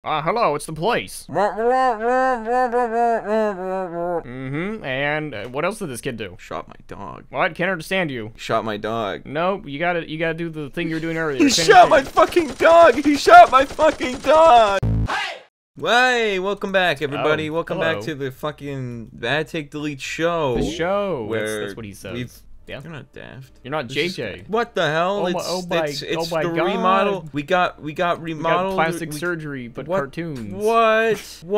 Hello, it's the police. And what else did this kid do? Shot my dog. What? Can't understand you. Shot my dog. No, you gotta do the thing you were doing earlier. He shot my fucking dog! He shot my fucking dog! Hey, welcome back, everybody. Welcome back to the fucking Bad Take Delete show. The show. Where that's what he says. Yeah. You're not daft. You're not JJ. What the hell? Oh my the God. remodel. We got remodeled. We got plastic surgery, but cartoons. What? This would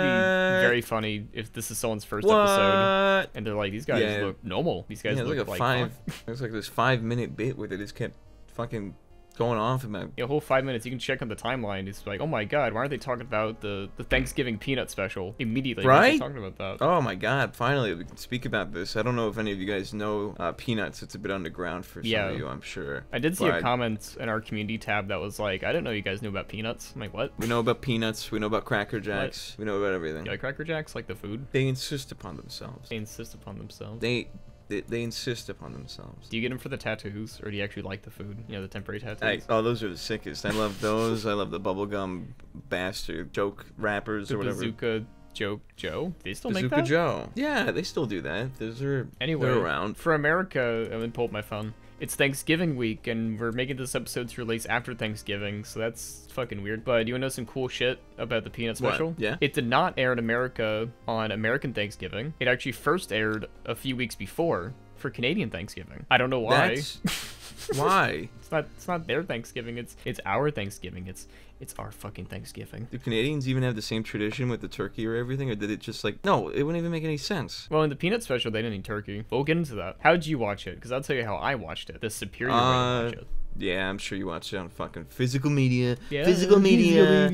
be very funny if this is someone's first episode, and they're like, these guys look normal. These guys look like It's like this 5-minute bit where they just kept fucking going off about a whole 5 minutes. You can check on the timeline. It's like, oh my god, why aren't they talking about the Thanksgiving peanut special immediately? Right? Why aren't they talking about that? Oh my god, finally we can speak about this. I don't know if any of you guys know Peanuts. It's a bit underground for some of you, I'm sure. I did see a comment in our community tab that was like, I didn't know you guys knew about Peanuts. I'm like, what? We know about Peanuts. We know about Cracker Jacks. We know about everything. You like Cracker Jacks? Like the food? They insist upon themselves. They insist upon themselves. They insist upon themselves. Do you get them for the tattoos, or do you actually like the food? You know, the temporary tattoos? Those are the sickest. I love those. I love the bubblegum bastard joke rappers or whatever. Bazooka Joke Joe? They still make that? Bazooka Joe. Yeah, they still do that. They're around. For America, I'm gonna pull up my phone. It's Thanksgiving week, and we're making this episode to release after Thanksgiving, so that's fucking weird. But you wanna know some cool shit about the Peanut special? What? Yeah? It did not air in America on American Thanksgiving. It actually first aired a few weeks before for Canadian Thanksgiving. I don't know why. Why? It's not their Thanksgiving. It's our Thanksgiving. It's our fucking Thanksgiving. Do Canadians even have the same tradition with the turkey or everything, or did it just like no? It wouldn't even make any sense. Well, in the Peanut special, they didn't eat turkey. But we'll get into that. How did you watch it? Because I'll tell you how I watched it. The superior way to watch it. Yeah, I'm sure you watched it on fucking physical media. Yeah, physical media.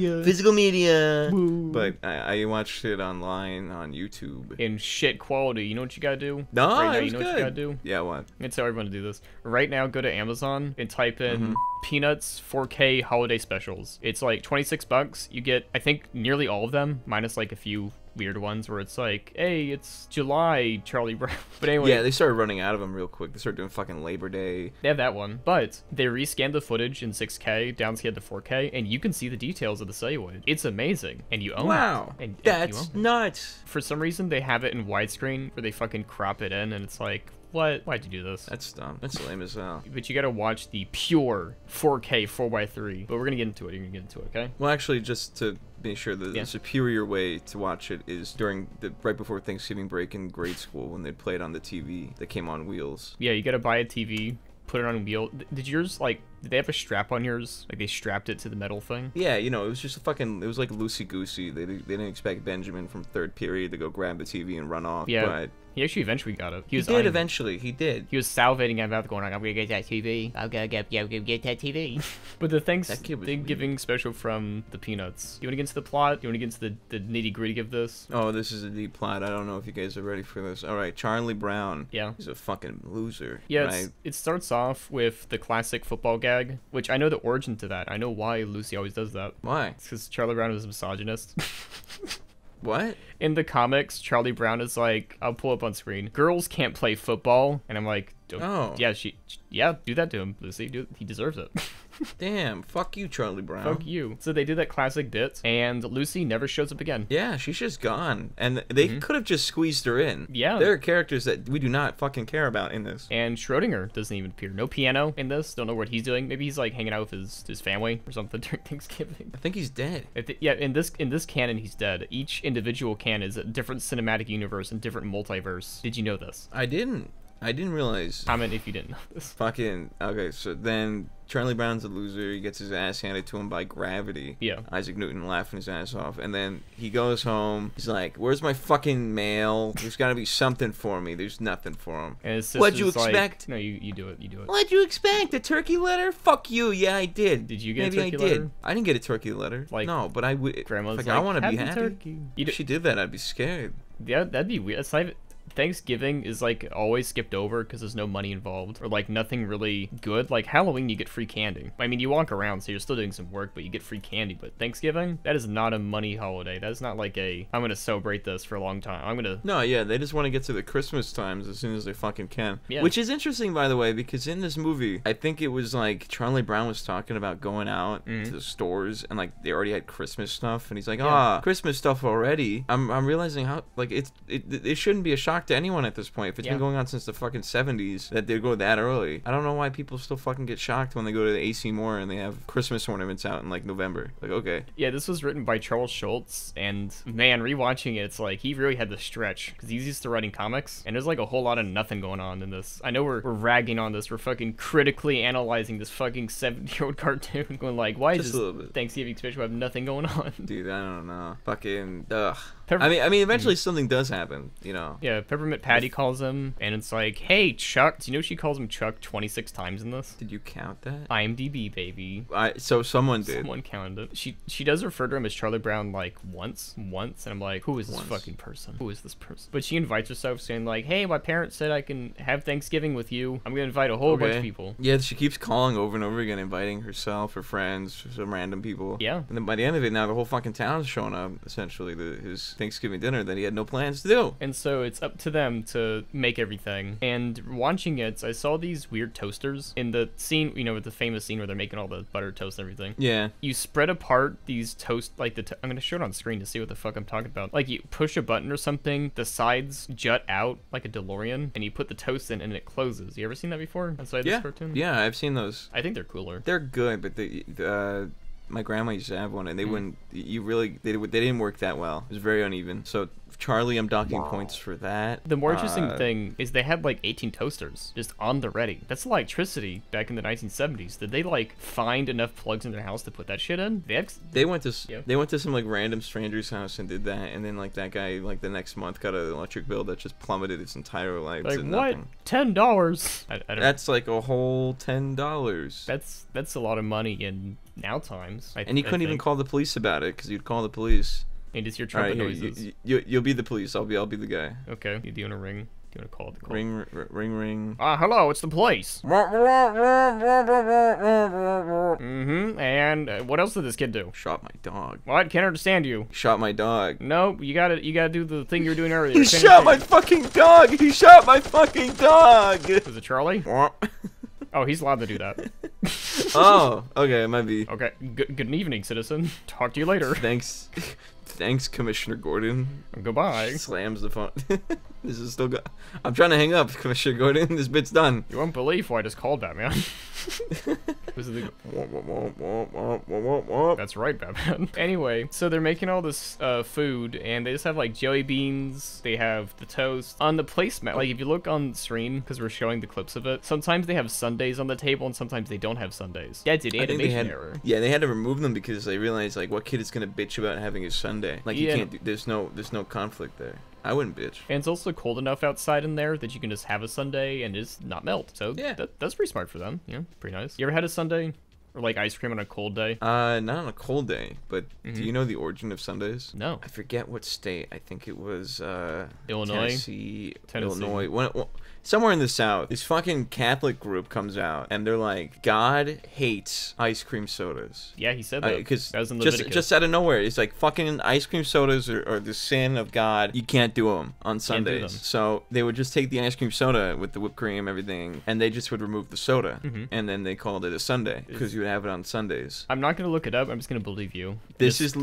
Woo. But I watched it online on YouTube. In shit quality. You know what you gotta do? No, right now, it was you know good. what you gotta do? Yeah, what? I'm gonna tell everyone to do this. Right now, go to Amazon and type in Peanuts 4K holiday specials. It's like 26 bucks. You get, I think, nearly all of them, minus like a few weird ones where it's like, hey, it's July, Charlie Brown. But anyway. Yeah, they started running out of them real quick. They started doing fucking Labor Day. They have that one. But they rescanned the footage in 6K, downscaled to 4K, and you can see the details of the celluloid. It's amazing. And you own it. Wow. That's nuts. For some reason, they have it in widescreen where they fucking crop it in, and it's like, what? Why'd you do this? That's dumb. That's lame as hell. But you gotta watch the pure 4K 4x3. But we're gonna get into it. You're gonna get into it, okay? Well, actually, just to make sure the superior way to watch it is right before Thanksgiving break in grade school when they'd play it on the TV that came on wheels. Yeah, you gotta buy a TV, put it on a wheel. Did yours, like, did they have a strap on yours? Like, they strapped it to the metal thing? Yeah, you know, it was just it was like loosey-goosey. They didn't expect Benjamin from third period to go grab the TV and run off. Yeah. But he actually eventually got it. He did eventually. He did. He was salivating about going, I'm gonna get that TV. I'm gonna get that TV. But the Thanksgiving special from the Peanuts. You wanna get into the plot? You wanna get into the nitty-gritty of this? Oh, this is a deep plot. I don't know if you guys are ready for this. Alright, Charlie Brown. Yeah. He's a fucking loser. Yeah, right? It starts off with the classic football gag, which I know the origin to that. I know why Lucy always does that. Why? It's because Charlie Brown is a misogynist. What? In the comics, Charlie Brown is like, I'll pull up on screen, girls can't play football. And I'm like, oh. Yeah, do that to him, Lucy. He deserves it. Damn, fuck you, Charlie Brown. Fuck you. So they do that classic bit, and Lucy never shows up again. Yeah, she's just gone. And they could have just squeezed her in. Yeah. There are characters that we do not fucking care about in this. And Schrodinger doesn't even appear. No piano in this. Don't know what he's doing. Maybe he's like hanging out with his family or something during Thanksgiving. I think he's dead. Yeah, in this canon, he's dead. Each individual canon is a different cinematic universe and different multiverse. Did you know this? I didn't realize. Comment if you didn't know this. Fucking, okay, so then Charlie Brown's a loser. He gets his ass handed to him by gravity. Yeah. Isaac Newton laughing his ass off. And then he goes home. He's like, where's my fucking mail? There's got to be something for me. There's nothing for him. And his What'd you like, expect? No, you do it. You do it. What'd you expect? A turkey letter? Fuck you. Yeah, I did. Did you get a turkey letter? letter? Maybe I did. I didn't get a turkey letter. Like, no, but I would. Grandma's like, like, I want to be happy happy. Turkey. If she did that, I'd be scared. Yeah, that'd be weird. Thanksgiving is like always skipped over because there's no money involved or like nothing really good. Like Halloween, you get free candy. I mean, you walk around, so you're still doing some work, but you get free candy. But Thanksgiving, that is not a money holiday. That is not like a, I'm gonna celebrate this for a long time. I'm gonna. No, yeah, they just want to get to the Christmas times as soon as they fucking can. Yeah. Which is interesting, by the way, because in this movie, I think it was like Charlie Brown was talking about going out to the stores and like they already had Christmas stuff, and he's like, Christmas stuff already. I'm realizing how like it shouldn't be a shock to anyone at this point if it's been going on since the fucking 70s that they go that early. I don't know why people still fucking get shocked when they go to the AC Moore and they have Christmas ornaments out in like November. Like, okay. Yeah, this was written by Charles Schultz, and man, rewatching it, it's like he really had to stretch because he's used to writing comics, and there's like a whole lot of nothing going on in this. I know we're ragging on this. We're fucking critically analyzing this fucking 70-year-old cartoon, going like, why is this Thanksgiving special have nothing going on? Dude, I don't know. Fucking ugh. I mean, eventually something does happen, you know. Yeah, Peppermint Patty calls him, and it's like, hey, Chuck. Do you know she calls him Chuck 26 times in this? Did you count that? IMDb, baby. So someone did. Someone counted it. She does refer to him as Charlie Brown like once, and I'm like, who is this fucking person? Who is this person? But she invites herself, saying like, hey, my parents said I can have Thanksgiving with you. I'm gonna invite a whole bunch of people. Yeah, she keeps calling over and over again, inviting herself, her friends, some random people. Yeah. And then by the end of it, now the whole fucking town's showing up, essentially, his Thanksgiving dinner that he had no plans to do. And so it's up to them to make everything. And watching it, I saw these weird toasters in the scene, you know, with the famous scene where they're making all the butter toast and everything. Yeah. You spread apart these toast, like I'm gonna show it on screen to see what the fuck I'm talking about. Like you push a button or something, the sides jut out like a DeLorean, and you put the toast in and it closes. You ever seen that before inside this cartoon? Yeah, I've seen those. I think they're cooler. They're good, but my grandma used to have one, and they wouldn't. They didn't work that well. It was very uneven. So Charlie, I'm docking points for that. The more interesting thing is they had like 18 toasters just on the ready. That's electricity back in the 1970s. Did they like find enough plugs in their house to put that shit in? They went to some like random stranger's house and did that, and then like that guy like the next month got an electric bill that just plummeted his entire life. Like what? $10? I don't. That's like a whole $10. That's a lot of money in now times. And he couldn't even call the police about it because you'd call the police. And just your trumpet noises. You'll be the police. I'll be the guy. Okay. You want to ring? Do you want to call the call? Ring. Hello, it's the police. And what else did this kid do? Shot my dog. What? Can't understand you. Shot my dog. No, you gotta do the thing you were doing earlier. He shot my fucking dog. He shot my fucking dog. Was it Charlie? Oh, he's allowed to do that. Oh, okay, it might be. Okay, good evening, citizen. Talk to you later. Thanks, Commissioner Gordon. Goodbye. Slams the phone. This is still good. I'm trying to hang up, Commissioner Gordon. This bit's done. You won't believe why I just called Batman. That's right, Batman. Anyway, so they're making all this food, and they just have like jelly beans. They have the toast on the placemat. Like if you look on screen, because we're showing the clips of it, sometimes they have sundaes on the table, and sometimes they don't have sundaes. That's an animation error. Yeah, they had to remove them because they realized like what kid is gonna bitch about having a sundae? Like you can't. There's no conflict there. I wouldn't bitch. And it's also cold enough outside in there that you can just have a sundae and just not melt. So yeah, that's pretty smart for them. Yeah, pretty nice. You ever had a sundae? Or like ice cream on a cold day? Not on a cold day, but do you know the origin of sundaes? No. I forget what state. I think it was Illinois? Tennessee. Illinois. Somewhere in the South, this fucking Catholic group comes out, and they're like, God hates ice cream sodas. Yeah, he said that. Because that was in Leviticus. just out of nowhere, it's like fucking ice cream sodas are the sin of God. You can't do them on Sundays. So they would just take the ice cream soda with the whipped cream, everything, and they just would remove the soda, and then they called it a sundae because you would have it on Sundays. I'm not gonna look it up. I'm just gonna believe you. This is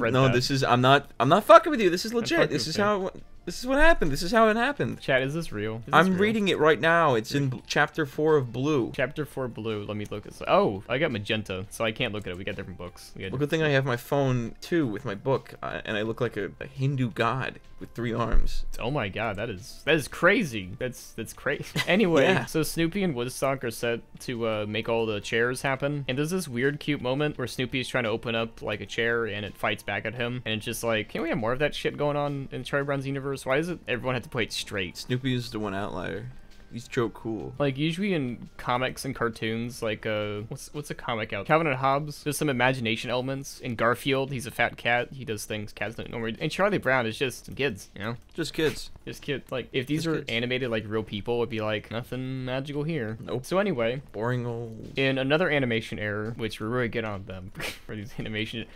I'm not fucking with you. This is legit. This is how. This is what happened. This is how it happened. Chat, is this real? I'm reading it right now. It's in chapter 4 of Blue. Chapter 4 Blue. Let me look at this. Oh, I got magenta, so I can't look at it. We got different books. Well, good thing I have my phone too with my book, and I look like a Hindu god with 3 arms. Oh my god, that is crazy. That's crazy. Anyway, so Snoopy and Woodstock are set to make all the chairs happen, and there's this weird, cute moment where Snoopy's trying to open up like a chair, and it fights back at him, and it's just like, can we have more of that shit going on in Charlie Brown's universe? Why does it everyone have to play it straight? Snoopy is the one outlier. he's Joe Cool. Like usually in comics and cartoons, like what's a comic out? Calvin and Hobbes. There's some imagination elements. In Garfield, he's a fat cat. He does things cats don't normally. And Charlie Brown is just some kids, you know? Just kids. Just kids. Like if these were animated like real people, it'd be like nothing magical here. Nope. So anyway, boring old. In another animation error, which we're really good on them for these animation.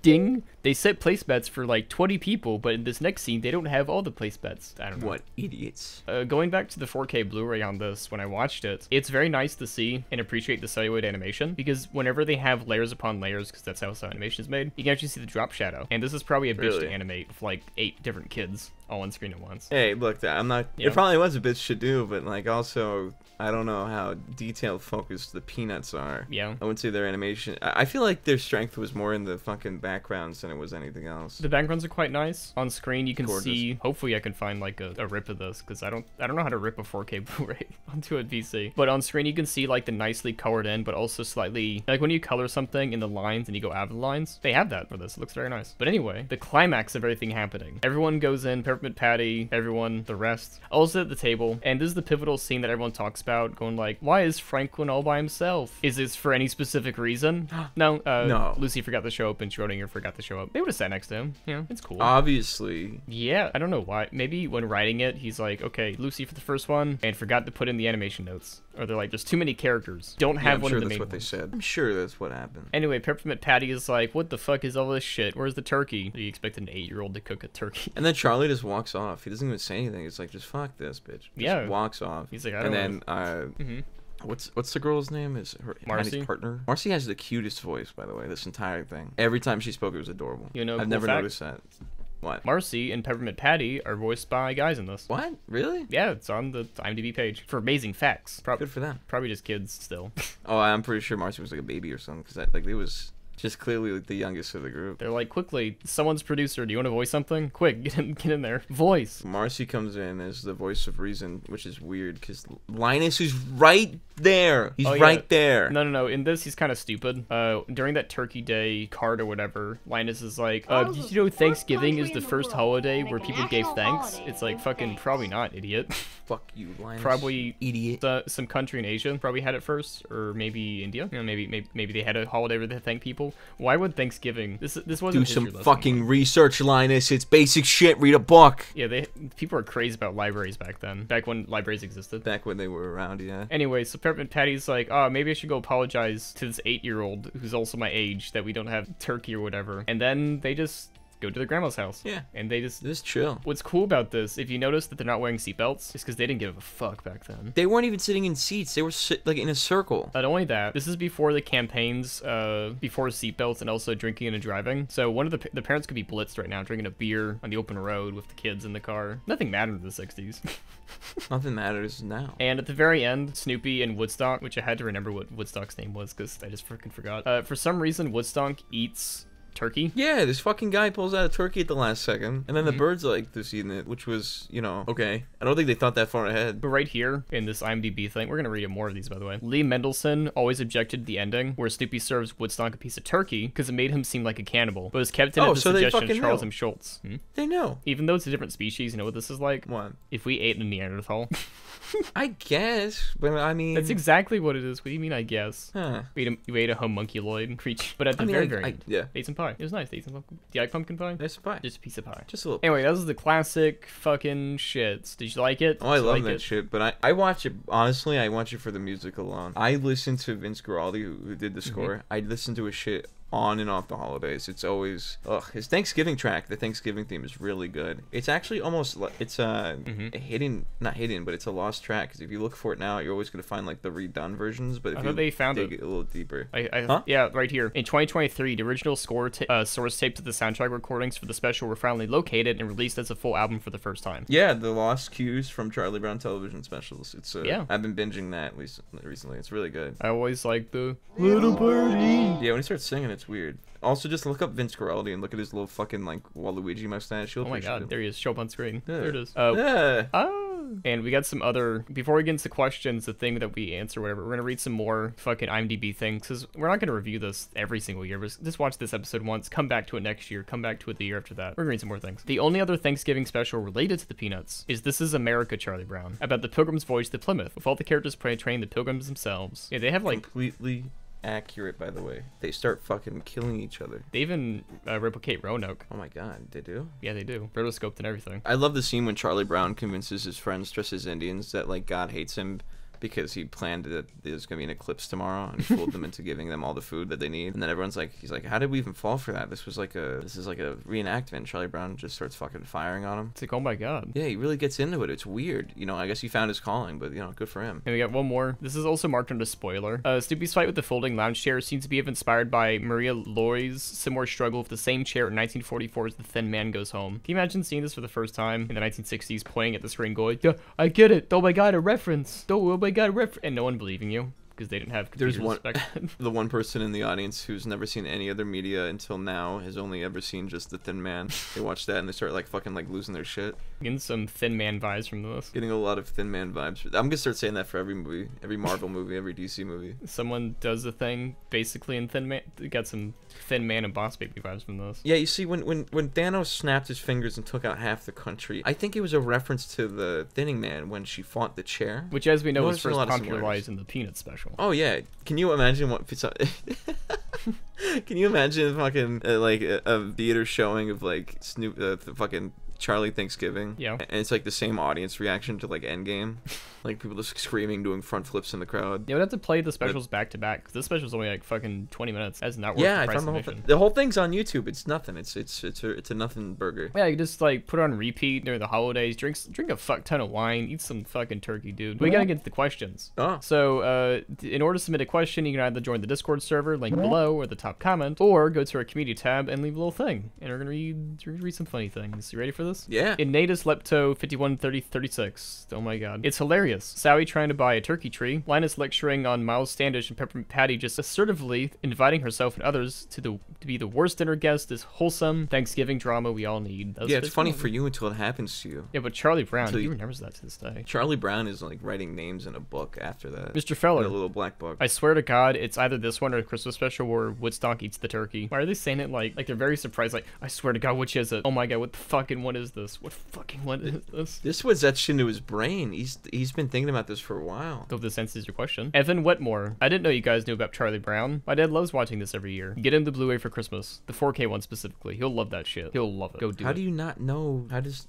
Ding! They set place bets for like 20 people, but in this next scene, they don't have all the place bets. I don't know. What idiots. Going back to the 4K Blu-ray on this, when I watched it, it's very nice to see and appreciate the celluloid animation, because whenever they have layers upon layers, because that's how cell animation is made, you can actually see the drop shadow. And this is probably a bitch to animate with like 8 different kids all on screen at once. Hey, look, I'm not... Yeah. It probably was a bitch to do, but like also... I don't know how detailed focused the Peanuts are. Yeah. I wouldn't say their animation. I feel like their strength was more in the fucking backgrounds than it was anything else. The backgrounds are quite nice. On screen, you can see. Hopefully, I can find like a rip of this because I don't know how to rip a 4K Blu-ray onto a PC. But on screen, you can see like the nicely colored in, but also slightly like when you color something in the lines and you go out of the lines. They have that for this. It looks very nice. But anyway, the climax of everything happening. Everyone goes in. Peppermint Patty. Everyone. The rest. All sit at the table, and this is the pivotal scene that everyone talks about, going like, why is Franklin all by himself? Is this for any specific reason? No. No. Lucy forgot to show up and Schrodinger forgot to show up. They would have sat next to him. Yeah, it's cool. Obviously. Yeah, I don't know why. Maybe when writing it, he's like, okay, Lucy for the first one, and forgot to put in the animation notes. Or they're like, there's too many characters. Don't have one of the main ones. I'm sure that's what they said. I'm sure that's what happened. Anyway, Peppermint Patty is like, what the fuck is all this shit? Where's the turkey? Do you expect an 8-year-old to cook a turkey? And then Charlie just walks off. He doesn't even say anything. It's like, just fuck this, bitch. Just walks off. He's like, I don't know. And then, What's the girl's name? Is her Marcy? Partner? Marcy has the cutest voice, by the way. This entire thing. Every time she spoke, it was adorable. You know, I've never noticed that. What? Marcy and Peppermint Patty are voiced by guys in this. What? Really? Yeah, it's on the IMDb page for amazing facts. Good for them. Probably just kids still. Oh, I'm pretty sure Marcy was like a baby or something, because like it was just clearly like the youngest of the group. They're like, quickly, someone's producer. Do you want to voice something? Quick, get in there. Voice. Marcy comes in as the voice of reason, which is weird because Linus is right there. He's right there. No. In this, he's kind of stupid. During that Turkey Day card or whatever, Linus is like, did you know Thanksgiving is the first holiday where people gave thanks? It's like, fucking probably not, idiot. Fuck you, Linus. Probably idiot. Some country in Asia probably had it first, or maybe India. You know, maybe they had a holiday where they thank people. Why would Thanksgiving? This wasn't. Do some fucking research, Linus. It's basic shit. Read a book. Yeah, people were crazy about libraries back then. Back when libraries existed. Back when they were around, yeah. Anyway, so Peppermint Patty's like, oh, maybe I should go apologize to this 8-year-old who's also my age that we don't have turkey or whatever. And then they just go to their grandma's house. Yeah. And they just chill. What's cool about this, if you notice that they're not wearing seatbelts, is because they didn't give a fuck back then. They weren't even sitting in seats. They were like in a circle. Not only that, this is before the campaigns, before seatbelts and also drinking and driving. So one of the parents could be blitzed right now, drinking a beer on the open road with the kids in the car. Nothing mattered in the 60s. Nothing matters now. And at the very end, Snoopy and Woodstock, which I had to remember what Woodstock's name was because I just freaking forgot. For some reason, Woodstock eats turkey. Yeah, this fucking guy pulls out a turkey at the last second, and then the birds like this eating it, which was, you know, okay. I don't think they thought that far ahead. But right here in this IMDb thing, we're gonna read more of these, by the way. Lee Mendelson always objected to the ending where Snoopy serves Woodstock a piece of turkey because it made him seem like a cannibal, but was kept in at the suggestion of Charles M. Schultz. They know. Even though it's a different species, you know what this is like? What? If we ate a Neanderthal. I guess, but I mean... That's exactly what it is. What do you mean, I guess? Huh. You ate a homunculoid creature. But at the very end, ate some pie. It was nice. Ate some pumpkin. Do you like pumpkin pie? Nice pie. Just a piece of pie. Just a little. Anyway, that was the classic fucking shits. Did you like it? Oh, I love that shit, but I watch it, honestly, I watch it for the music alone. I listen to Vince Guaraldi, who did the score. I listen to his shit on and off the holidays. It's always his Thanksgiving track, the Thanksgiving theme is really good. It's actually almost like it's a hidden, not hidden, but it's a lost track, because if you look for it now, you're always going to find like the redone versions, but if you they found dig it a little deeper. Yeah, right here. In 2023, the original score source tapes of the soundtrack recordings for the special were finally located and released as a full album for the first time. Yeah, the lost cues from Charlie Brown television specials. It's I've been binging that recently. It's really good. I always like the little birdie. Yeah, when he starts singing, it's weird. Also, just look up Vince Guaraldi and look at his little fucking like Waluigi mustache. Oh my god, there he is. Show up on screen. Yeah. There it is. And we got some other, before we get into questions, the thing that we answer, whatever, we're gonna read some more fucking IMDb things, because we're not gonna review this every single year. Just watch this episode once, come back to it next year, come back to it the year after that. We're gonna read some more things. The only other Thanksgiving special related to the Peanuts is This Is America, Charlie Brown, about the Pilgrim's voyage to Plymouth, with all the characters portraying the Pilgrims themselves. Yeah, they have like completely accurate, by the way. They start fucking killing each other. They even replicate Roanoke. Oh my god, they do? Yeah, they do. Rotoscoped and everything. I love the scene when Charlie Brown convinces his friends dressed as Indians that like God hates him because he planned that there's gonna be an eclipse tomorrow, and he fooled them into giving them all the food that they need. And then everyone's like, he's like, how did we even fall for that? This is like a reenactment. Charlie Brown just starts fucking firing on him. It's like, oh my god. Yeah, he really gets into it. It's weird. You know, I guess he found his calling, but you know, good for him. And we got one more. This is also marked under spoiler. Snoopy's fight with the folding lounge chair seems to be inspired by Maria Loy's similar struggle with the same chair in 1944's The Thin Man Goes Home. Can you imagine seeing this for the first time in the 1960s, pointing at the screen going, yeah, I get it. Oh my god, a reference. Oh my god, a reference. And no one believing you, because they didn't have computers. There's the one person in the audience who's never seen any other media until now has only ever seen just The Thin Man. They watch that and they start like fucking like losing their shit. Getting some Thin Man vibes from this. Getting a lot of Thin Man vibes. I'm gonna start saying that for every movie, every Marvel movie, every DC movie. Someone does a thing basically in Thin Man. Got some Thin Man and Boss Baby vibes from this. Yeah, you see, when Thanos snapped his fingers and took out half the country, I think it was a reference to the Thinning Man when she fought the chair. Which, as we know, was first popularized in the Peanuts special. Oh yeah, can you imagine what? Can you imagine fucking like a theater showing of like Snoop, the fucking Charlie Thanksgiving? Yeah. And it's like the same audience reaction to like Endgame, like people just screaming, doing front flips in the crowd. Yeah, we'd have to play the specials back to back, because this special's only like fucking 20 minutes. That's not worth the price of admission. The whole thing's on YouTube. It's nothing. It's a nothing burger. Yeah, you just like put it on repeat during the holidays. Drink a fuck ton of wine. Eat some fucking turkey, dude. We gotta get to the questions. Oh. So in order to submit a question, you can either join the Discord server, link below or the top comment, or go to our community tab and leave a little thing. And we're gonna read some funny things. You ready for this? Yeah. Ignatius Lepto 513036. Oh my god. It's hilarious. Sally trying to buy a turkey tree. Linus lecturing on Miles Standish, and Peppermint Patty just assertively inviting herself and others to be the worst dinner guest. This wholesome Thanksgiving drama we all need. Yeah, it's funny for you until it happens to you. Yeah, but Charlie Brown, he remembers that to this day. Charlie Brown is like writing names in a book after that. Mr. Feller. In a little black book. I swear to God, it's either this one or a Christmas special where Woodstock eats the turkey. Why are they saying it like they're very surprised? Like, I swear to God, which is it? Oh my God, what the fucking what is this? What is this? This was etched into his brain. He's been thinking about this for a while. Hope this answers your question. Evan Wetmore. I didn't know you guys knew about Charlie Brown. My dad loves watching this every year. Get him the Blu-ray for Christmas. The 4K one specifically. He'll love that shit. He'll love it. Go do it. How do you not know?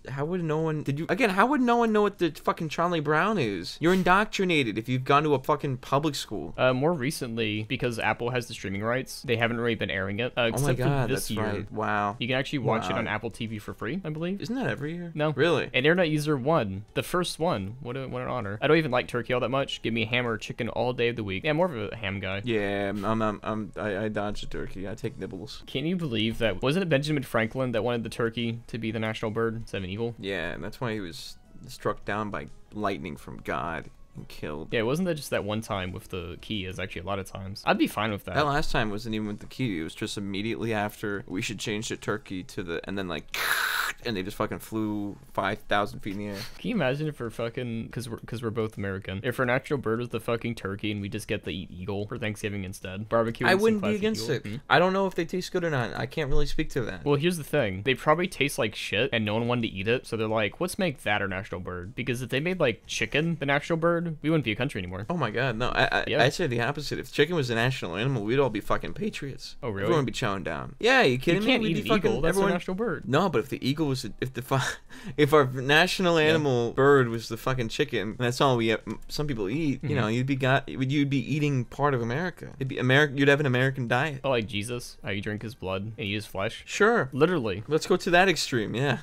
How would no one how would no one know what the fucking Charlie Brown is? You're indoctrinated if you've gone to a fucking public school. More recently, because Apple has the streaming rights, they haven't really been airing it. Oh my God, this that's year. right. Wow. You can actually watch it on Apple TV for free, I believe. Isn't that every year? No. Really? And Internet User 1, the first one. What an honor. I don't even like turkey all that much. Give me ham or chicken all day of the week. Yeah, I'm more of a ham guy. Yeah, I dodge the turkey. I take nibbles. Can you believe that? Wasn't it Benjamin Franklin that wanted the turkey to be the national bird instead of an eagle? Yeah, and that's why he was struck down by lightning from God and killed. Yeah, wasn't that just that one time with the key? Is actually a lot of times. I'd be fine with that. That last time wasn't even with the key. It was just immediately after we should change the turkey to the, and then like, and they just fucking flew 5,000 feet in the air. Can you imagine if we're fucking, because we're both American, if our national bird was the fucking turkey and we just get the eagle for Thanksgiving instead? Barbecue. I wouldn't be against it. I don't know if they taste good or not. I can't really speak to that. Well, here's the thing. They probably taste like shit and no one wanted to eat it. So they're like, let's make that our national bird. Because if they made like chicken the national bird, we wouldn't be a country anymore. Oh my God, no. I'd say the opposite. If chicken was a national animal, we'd all be fucking patriots. Oh, really? Everyone would be chowing down. Yeah, you kidding me? You can't eat an eagle. That's our national bird. No, but if the eagle was, if our national animal bird was the fucking chicken, and that's all some people eat, you know, you'd be eating part of America. It'd be you'd have an American diet. Oh, like Jesus, how you drink his blood and eat his flesh? Sure. Literally. Let's go to that extreme, yeah.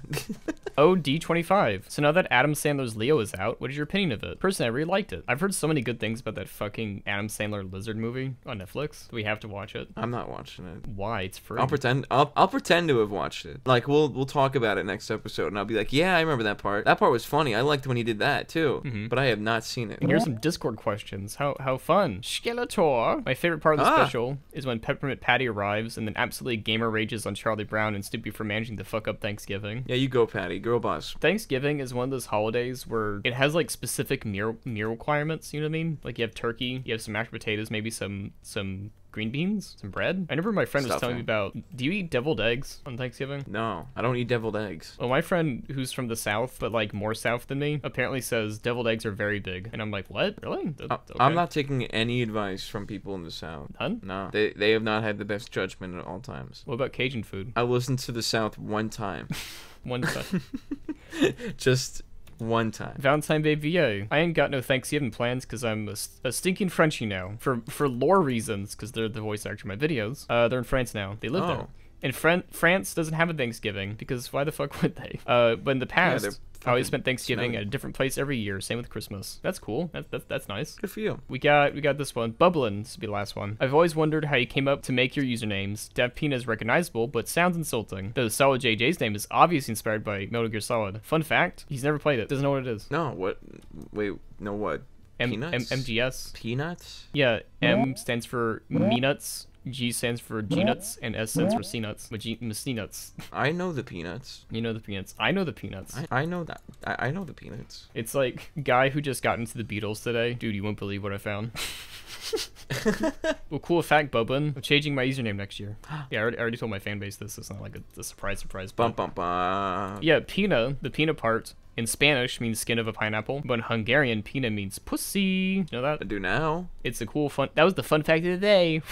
OD25. So now that Adam Sandler's Leo is out, what is your opinion of it? Personally, I really liked it. I've heard so many good things about that fucking Adam Sandler lizard movie on Netflix. Do we have to watch it? I'm not watching it. Why? It's free. I'll pretend to have watched it. Like we'll talk about it next episode, and I'll be like, yeah, I remember that part. That part was funny. I liked when he did that too. But I have not seen it. And here's some Discord questions. How fun. Skeletor. My favorite part of the special is when Peppermint Patty arrives and then absolutely gamer rages on Charlie Brown and Snoopy for managing to fuck up Thanksgiving. Yeah, you go, Patty. girl boss. Thanksgiving is one of those holidays where it has like specific meal requirements. You know what I mean? Like you have turkey, you have some mashed potatoes, maybe some green beans, some bread. I remember my friend was telling me about, do you eat deviled eggs on Thanksgiving? No, I don't eat deviled eggs. Well, my friend who's from the South, but like more South than me, apparently says deviled eggs are very big. And I'm like, what? Really? Okay. I'm not taking any advice from people in the South. None? No. They have not had the best judgment at all times. What about Cajun food? I listened to the South one time. One time. Just one time. Valentine Day VA. I ain't got no Thanksgiving plans because I'm a stinking Frenchie now. For lore reasons, because they're the voice actor in my videos. They're in France now. They live there. And France doesn't have a Thanksgiving because why the fuck would they? But in the past, I always spent Thanksgiving at a different place every year. Same with Christmas. That's cool. That's nice. Good for you. We got this one. Bubblin', this will be the last one. I've always wondered how you came up to make your usernames. Dev Pina is recognizable, but sounds insulting. Though Solid JJ's name is obviously inspired by Metal Gear Solid. Fun fact, he's never played it. Doesn't know what it is. No, what? Wait, no what? Peanuts? MGS. Peanuts? Yeah, M stands for me nuts. G stands for G-nuts, and S stands for C-nuts. C-nuts. I know the peanuts. You know the peanuts. I know the peanuts. I know that. I know the peanuts. It's like, guy who just got into the Beatles today. Dude, you won't believe what I found. Well, cool fact, Boblin. I'm changing my username next year. Yeah, I already told my fan base this. It's not like a surprise. Bum, bum, bum. Yeah, Pina, the Pina part, in Spanish means skin of a pineapple, but in Hungarian, Pina means pussy. You know that? I do now. It's a cool fun. That was the fun fact of the day.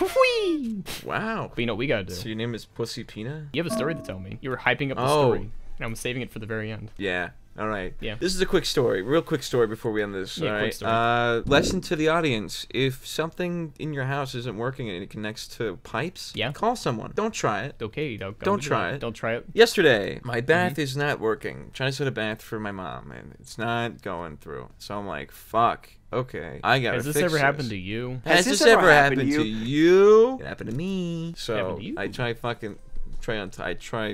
Wow. But you know what we gotta do? So your name is Pussy Pina? You have a story to tell me. You were hyping up the story, and I'm saving it for the very end. Yeah. All right. Yeah. This is a quick story, real quick story before we end this. Yeah, all right. quick story. Lesson to the audience: if something in your house isn't working and it connects to pipes, call someone. Don't try it. Okay. Don't try it. Don't try it. Yesterday, my bath is not working. I'm trying to set a bath for my mom, and it's not going through. So I'm like, fuck. Okay, I gotta fix this. Has this ever happened to you? Has this ever happened to you? It happened to me. So I try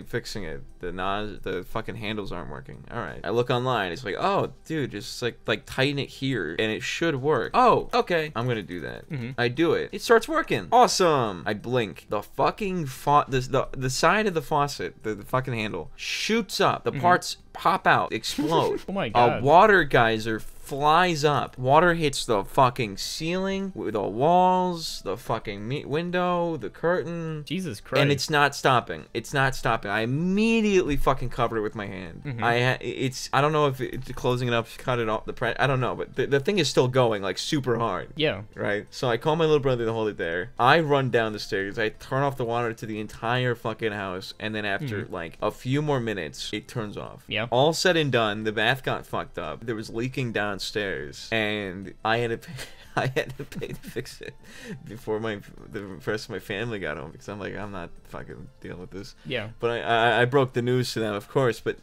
fixing it. The fucking handles aren't working. All right. I look online. It's like, oh, dude, just like tighten it here, and it should work. Oh, okay. I'm gonna do that. I do it. It starts working. Awesome. I blink. The fucking the side of the faucet, the fucking handle, shoots up. The parts pop out, explode. Oh my god. A water geyser flies up. Water hits the fucking ceiling, the walls, the fucking window, the curtain. Jesus Christ. And it's not stopping. It's not stopping. I immediately fucking covered it with my hand. I don't know if it's closing it up, cut it off, I don't know, but the thing is still going like super hard. Yeah. Right? So I call my little brother to hold it there. I run down the stairs. I turn off the water to the entire fucking house. And then after like a few more minutes, it turns off. Yeah. All said and done, the bath got fucked up. There was leaking downstairs, and I had to pay to fix it before the rest of my family got home, because I'm like, I'm not fucking dealing with this. Yeah. But I broke the news to them, of course. But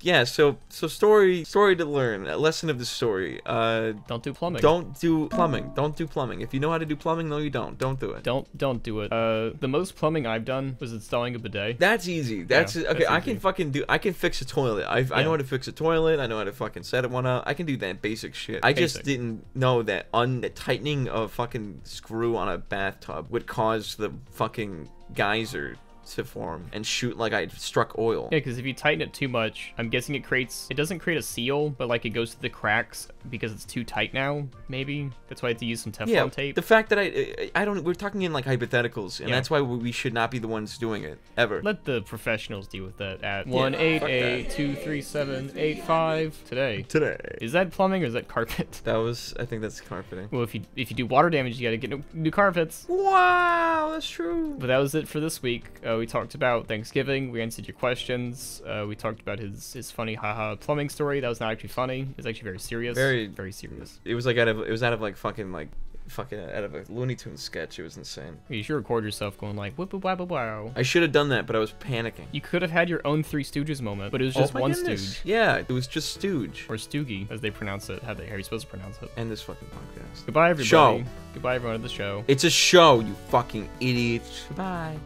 yeah, so story to learn. A lesson of the story. Don't do plumbing. Don't do plumbing. Don't do plumbing. If you know how to do plumbing, no, you don't. Don't do it. Don't do it. The most plumbing I've done was installing a bidet. That's easy. That's okay. That's I can fix a toilet. I know how to fix a toilet. I know how to fucking set one up. I can do that basic shit. I just didn't know that tightening a fucking screw on a bathtub would cause the fucking geyser to form and shoot like I struck oil. Yeah, because if you tighten it too much, I'm guessing it doesn't create a seal, but like it goes to the cracks because it's too tight now, maybe. That's why I have to use some Teflon tape. The fact that we're talking in like hypotheticals, and that's why we should not be the ones doing it, ever. Let the professionals deal with that at 1-888-237-85 today. Is that plumbing or is that carpet? I think that's carpeting. Well, if you do water damage, you gotta get new carpets. Wow, that's true. But that was it for this week. We talked about Thanksgiving. We answered your questions. We talked about his funny haha plumbing story. That was not actually funny. It was actually very serious. Very serious. It was like out of a Looney Tunes sketch. It was insane. You should record yourself going like whoop whoop wow wow. I should have done that, but I was panicking. You could have had your own Three Stooges moment, but it was just one Stooge. Yeah, it was just Stooge. Or Stoogie, as they pronounce it. How are you supposed to pronounce it? End this fucking podcast. Goodbye, everybody. Goodbye, everyone at the show. It's a show, you fucking idiots. Goodbye.